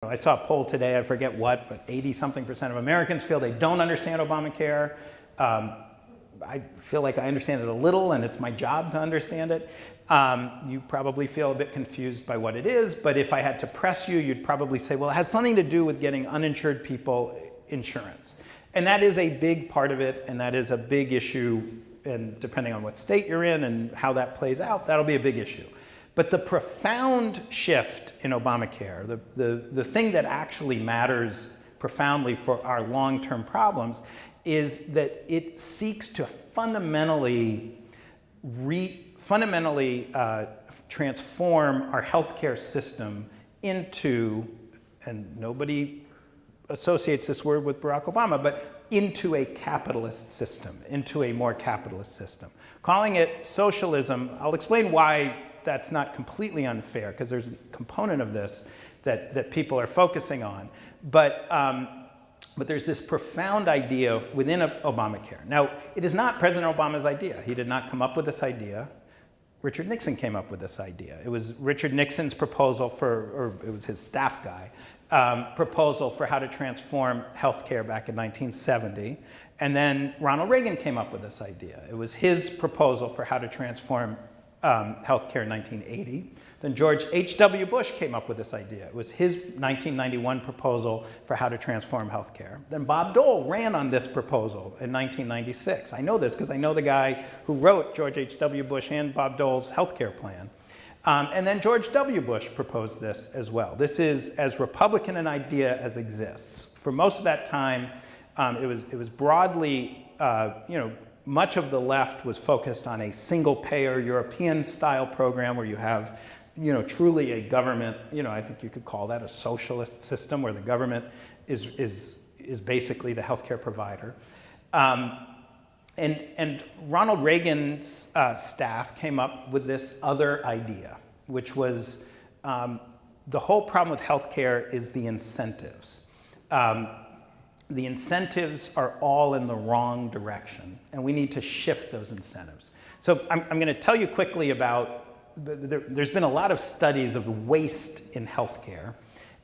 I saw a poll today, I forget what, but 80-something% of Americans feel they don't understand Obamacare. I feel like I understand it a little, and it's my job to understand it. You probably feel a bit confused by what it is, but if I had to press you, you'd probably say, well, it has something to do with getting uninsured people insurance. And that is a big part of it, and that is a big issue, and depending on what state you're in and how that plays out, that'll be a big issue. But the profound shift in Obamacare, the thing that actually matters profoundly for our long-term problems, is that it seeks to fundamentally transform our healthcare system into, and nobody associates this word with Barack Obama, but into a capitalist system, into a more capitalist system. Calling it socialism, I'll explain why that's not completely unfair, because there's a component of this that people are focusing on. But there's this profound idea within Obamacare. Now, it is not President Obama's idea. He did not come up with this idea. Richard Nixon came up with this idea. It was Richard Nixon's proposal or it was his staff guy, proposal for how to transform healthcare back in 1970. And then Ronald Reagan came up with this idea. It was his proposal for how to transform healthcare in 1980. Then George H.W. Bush came up with this idea. It was his 1991 proposal for how to transform healthcare. Then Bob Dole ran on this proposal in 1996. I know this because I know the guy who wrote George H.W. Bush and Bob Dole's healthcare plan. And then George W. Bush proposed this as well. This is as Republican an idea as exists. For most of that time, it was broadly, much of the left was focused on a single-payer European-style program where you have, truly a government, I think you could call that a socialist system where the government is basically the healthcare provider. And Ronald Reagan's staff came up with this other idea, which was the whole problem with healthcare is the incentives. The incentives are all in the wrong direction, and we need to shift those incentives. So I'm going to tell you quickly about, there's been a lot of studies of waste in healthcare,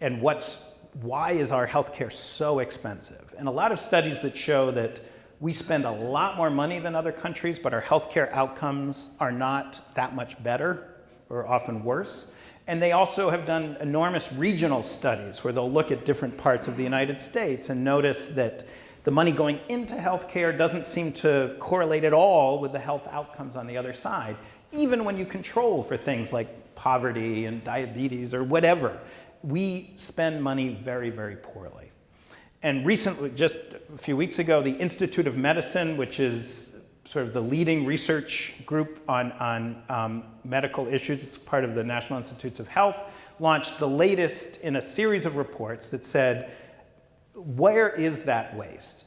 and why is our healthcare so expensive? And a lot of studies that show that we spend a lot more money than other countries, but our healthcare outcomes are not that much better, or often worse. And they also have done enormous regional studies where they'll look at different parts of the United States and notice that the money going into healthcare doesn't seem to correlate at all with the health outcomes on the other side, even when you control for things like poverty and diabetes or whatever. We spend money very, very poorly. And recently, just a few weeks ago, the Institute of Medicine, which is sort of the leading research group on medical issues, it's part of the National Institutes of Health, launched the latest in a series of reports that said, where is that waste?